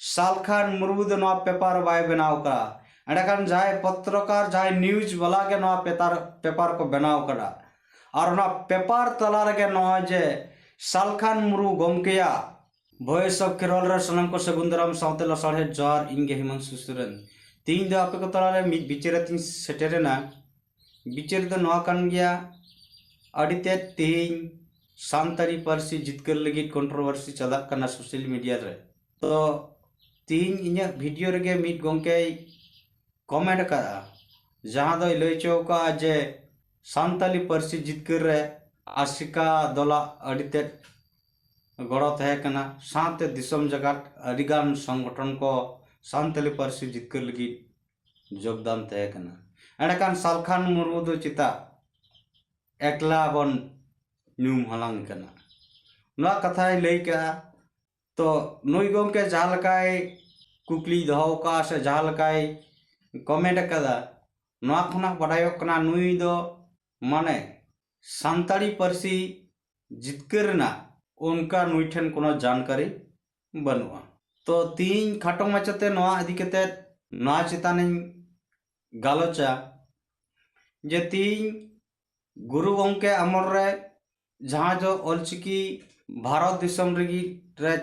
सालखान मुर्मू दो नवा paper bye बनाव करा एंडकान जाय पत्रकार जाय न्यूज वाला के नवा पेपर को बनाव करा और ना पेपर तला लगे नवा जे सालखान मुर्मू गमकेया वॉइस ऑफ केरल रे सनम को सगुंदराम सावते लसाड़े जार इंगे हिमांशु सोरेन तीन दो आपे को तला रे मिद बिचारे तीन सेटेरेना बिचार दो नवा कान गया अडिते तीन सानतारी पारसी जितकर लगी कंट्रोवर्सी चला करना सोशल मीडिया रे तो तीन इन्या वीडियो रे मिद गमके कमेंट करा जहां दो लई चौका जे सानताली पारसी जितकर रे आशिका दोला अडिते गड़ो तहकना साते दिसम जगत अडिगान संगठन को सानताली पारसी जितकर लगी योगदान तहकना एंडकान सालखान मुर्मू दो चिता एकला बन न्यूम हलांग कना नवा कथाय लई का तो नुई गमके जहां लकाय कुकली दहो का से जहां लकाय कमेंट कदा नवा खना बडायो कना नुई दो माने सानताली पारसी जितकर ना उनका नुई ठन कोनो जानकारी बनुआ तो तीन खाटो मचते नवा इदी कते नवा चितानिन गालोचा जे तीन गुरु गमके अमर रे जहां जो ऑलचिकी भारत दिसम रगी रे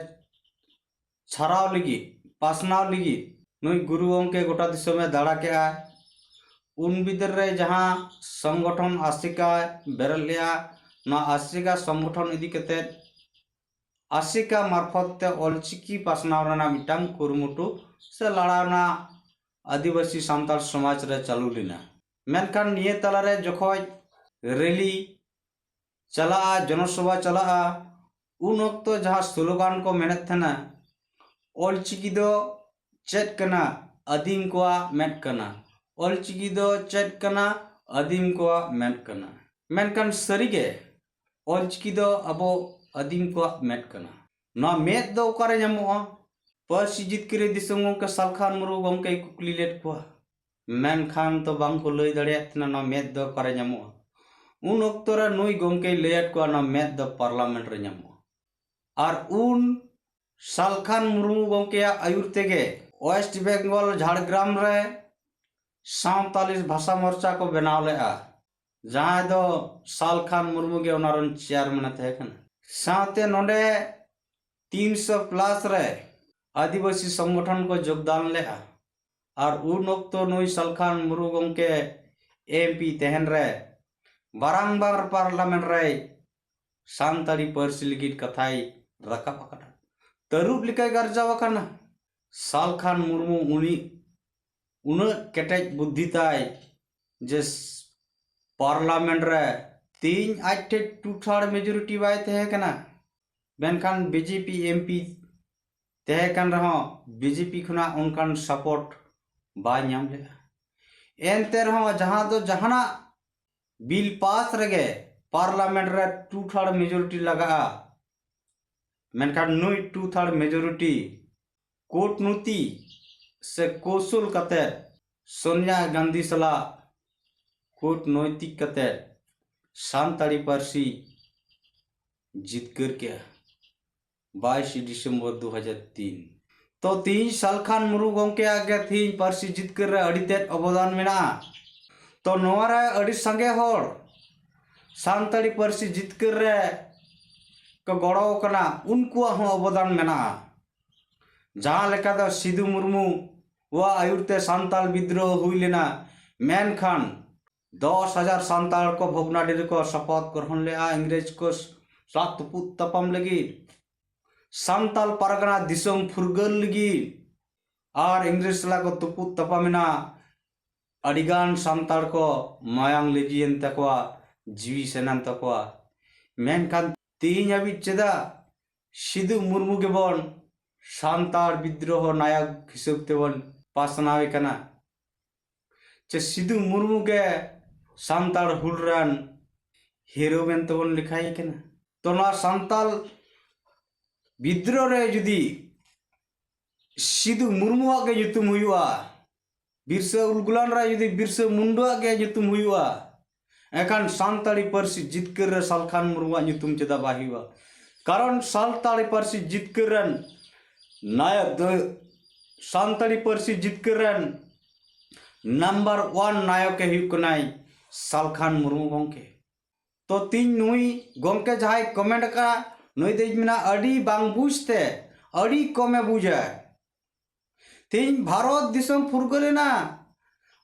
छराव लगी पासनाव लगी नुई गुरु गमके गोटा दिसम में दाड़ा के आ उन बिदर रे जहां संगठन आशिका बेरलिया ना आशिका संगठन इदी कते आशिका मार्फत ऑलचिकी पासनाव रना मिटांग कुरुमुटु से लड़ाना आदिवासी सान्ताल समाज रे चालू लेना मेनखान निये तला रे जखोय रैली चला जनसभा चला उन वक्त जहां स्लोगान को मेहनत थना ऑलचिकी दो चेट कना आदिम को मेट कना ऑलचिकी दो चेट कना आदिम को मेट कना मेनखान सरीगे ऑलचिकी दो अबो आदिम को मेट कना ना मेट दो उकारे ᱧᱟᱢᱚᱜᱼᱟ पारसी जितकर दिसम गमके सालखान मुर्मू गमके कुकली लेट को मेनखान तो बांग को लई दाड़ियात ना ना मेट दो उकारे ᱧᱟᱢᱚᱜᱼᱟ उन वक्त रे नुई गमके लेट को ना मेट दो पार्लियामेंट रे ᱧᱟᱢᱚᱜᱼᱟ और उन सालखान मुर्मू गमके आयुर तेगे वेस्ट बेंगल झाड़ग्राम रे 47 भाषा मोर्चा को बनाव लेआ जहां दो सालखान मुर्मू के ओनारन चेयरमैन तहकन साथे नोडे 300 प्लस रे आदिवासी संगठन को योगदान लेआ और उन वक्त नुई सालखान मुर्मू गमके एमपी तहन रे बारंबार पार्लियामेंट रे सानताली पारसी लगी कथाई रकाब अकना तरुब लिकाय गर्जाव अकना सालखान मुर्मू उनी उन केटेज बुद्धि ताय जे पार्लियामेंट रे 3/8 2/3 मेजोरिटी बाय तहकना मेनखान बीजेपी एमपी तहकन रहो बीजेपी खुना उनकान सपोर्ट बाय नाम लेगा एनते रहो जहां दो जहाना बिल पास रगे पार्लियामेंट रे 2/3 मेजोरिटी लगा मेनखान नुई 2/3 मेजोरिटी कूटनीति से कौशल कते सोनिया गांधी सला कूटनैतिक कते सानताली पारसी जितकर के 22 दिसंबर 2003 तो 3 सालखान मुर्मू गमके आगे 3 पारसी जितकर अड़ीते अवदान मेना तो नोरा अड़ी संगे होर सानताली पारसी जितकर रे को गड़ो कना उनको हो अवदान मेना जहां लेका दो सिधु मुर्मू वा आयुरते सान्ताल विद्रोह हुई लेना मेनखान 10,000 सान्ताल को भोगनाडीर को शपथ ग्रहण ले इंग्रेज को सात तुपुत तपम लगी सान्ताल परगना दिसम फुरगल लगी और इंग्रेज ला को तुपुत तपमिना अडिगान सान्ताल को मायांग लेजियन तकवा जीवी सेनान तकवा मेनखान तीन अभी चेदा सिधु मुर्मू के बन सान्ताल विद्रोह नायक हिसाब ते बन पासनावे कना चे सिधु मुर्मू के सान्ताल हुलरान हीरो बेन तबन लिखाई कना तो ना सान्ताल विद्रोह रे जुदी सिधु मुर्मू के जुतुम हुआ बिरसा उलगुलान रा जुदी बिरसा मुंडा के जुतुम हुआ एकान सान्ताली पारसी जितकर रे सालखान मुर्मू जुतुम चेदा बाहिवा कारण सान्ताली पारसी जितकर नायक दो सानताड़ी पार्सी जितकर नंबर 1 नायक हुई सालखान मुर्मू गंके। तो तीन नुई गंके जहां कमेंट का नुई दे मिना अड़ी बांग बुझते अड़ी कमे बुझे तीन भारत दिसम फुरगलेना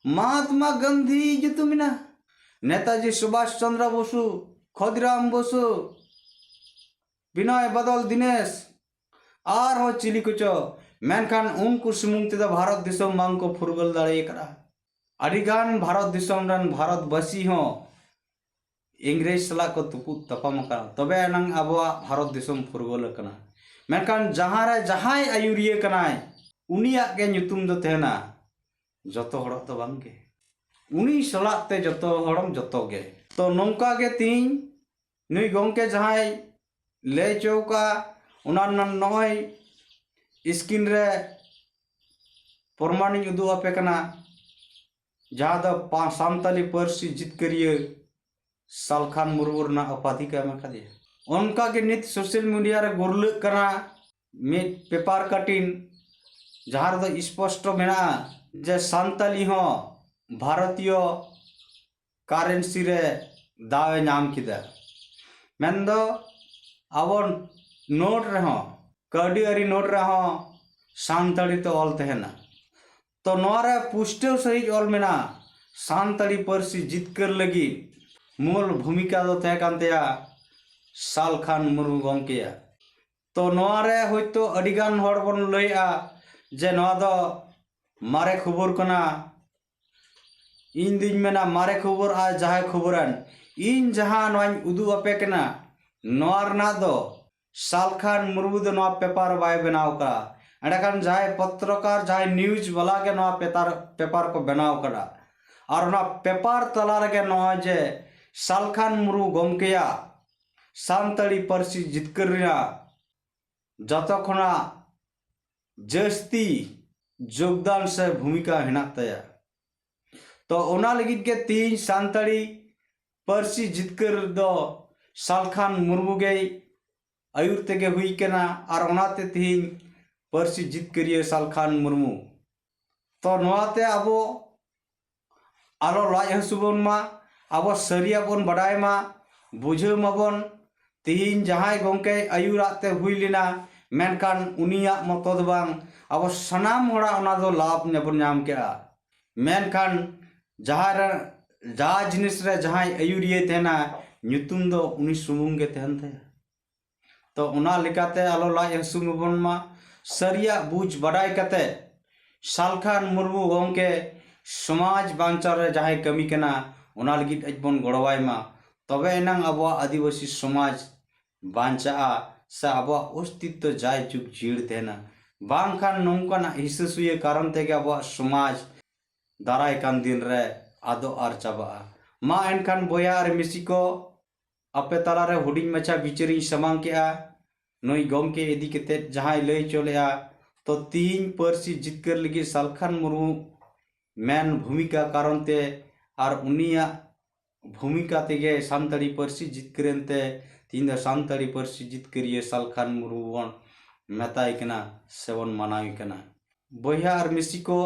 महात्मा गांधी जुतुमिना नेताजी सुभाष चंद्र बसु खुदीराम बसु विनय बदल दिनेश और हो चिली कुचो मेनखान उनको सुमुंग ते भारत दिसम बांग को फुरगल दाड़े करा अड़ीगान भारत दिसम रन भारतवासी हो इंग्रेज सला को तुपु तपाम करा तबे नंग अबवा भारत दिसम फुरगल कना मेनखान जहां रे जहां आयुरिये कनाय उनिया के nyutum दो तेना जतो हड़ तो बांगे उनी सलाते जतो हड़म जतो गे। तो नौका के तीन नुई गंके जहां ले चौका उना नय स्क्रीन रे प्रमाण उदू आपे कना जहां दो सानताली पार्सी जितकरिए सालखान मुर्मू रना उपाधि का एम दिया उनका के नित सोशल मीडिया रे गुरल कना मिट पेपर कटिंग जहां दो स्पष्ट मेना जे सानताली हो भारतीय करेंसी रे दावे नाम किदा मेंदो अब नोट रे हो कड़ी अरी नोट रे हो सानताली तो ऑल तेना। तो नोरे पुष्टव सही ऑल मेना सानताली पार्सी जितकर लगी मूल भूमिका दो तहे कानतेया सालखान मुर्मू गंकेया। तो नोरे होयतो अडिगान हड़ बन लइया जे नोआ दो मारे खबर कना इन दिन मेना मारे खबर आ जहां खबरन इन जहां नोआ उदू आपे कना नोआ रना दो सालखान मुर्मू दो नोआ पेपर बाय बनाव का एंडकान जहां पत्रकार जहां न्यूज वाला के नोआ पेपर को बनाव करा और ना पेपर तला लगे नोआ जे सालखान मुर्मू गंकेया सानताड़ी पार्सी जितकर जतो खना जस्ती योगदान से भूमिका हेना तया। तो ओना लगित के तीन सानताड़ी पार्सी जितकर दो सालखान मुर्मू गे आयुर तेगे हुई केना और ओनाते तीन पार्सी जितकरिए सालखान मुर्मू। तो नोआते अबो आलो लाज हसुबन मा अब सरिया बन बडाय मा बुझे माबन तीन जहां गंके आयुराते हुई लेना मेनकान उनिया मतद बांग अब सनाम होड़ा ओना दो लाभ नेबन नाम के मेनकान जहां जिनिस रे जहां आयुरिये तेना nyutum दो उनी सुमुंग के तहन थे। तो ओना लेकाते आलो लाज हसुबन मा सरिया बुझ बडाय कते सालखान मुर्मू गंके समाज बांचार रे जहां कमी केना ओना लगित अजबन गड़वाय मा तबे एनांग अब आदिवासी समाज बांचा से अब अस्तित्व जाय चुक जीड़ तेना बांखान नौकाना हिससुए कारण तेगे अब समाज दाराय कान दिन रे आदो आर चाबा मा एनखान बोया और मिसी को अपे तला रे हुडिंग मचा विचारी समांग के नई गंके इदी केते जहां लय चलेया। तो तीन पार्सी जितकर लगी सालखान मुर्मू मेन भूमिका कारण ते और उनिया भूमिका तेगे सानताड़ी पार्सी जितकरते तीन सानताड़ी पार्सी जितकरिए सालखान मुर्मू बन मेताय कना सेवन मानाय कना। बोया और मिसी को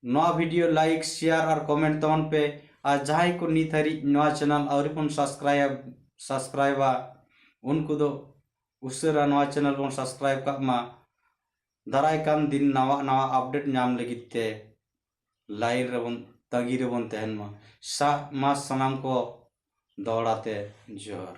नवा वीडियो लाइक शेयर और कमेंट तवन पे और जहां को नित हरी नवा चैनल और पन सब्सक्राइबा उनको दो उसरा नवा चैनल बन सब्सक्राइब का मा दाराय कान दिन नवा नवा अपडेट नाम लगित ते लाइन रेबन तगी रेबन तहन मा सा मा सनाम को दौड़ाते जोहर।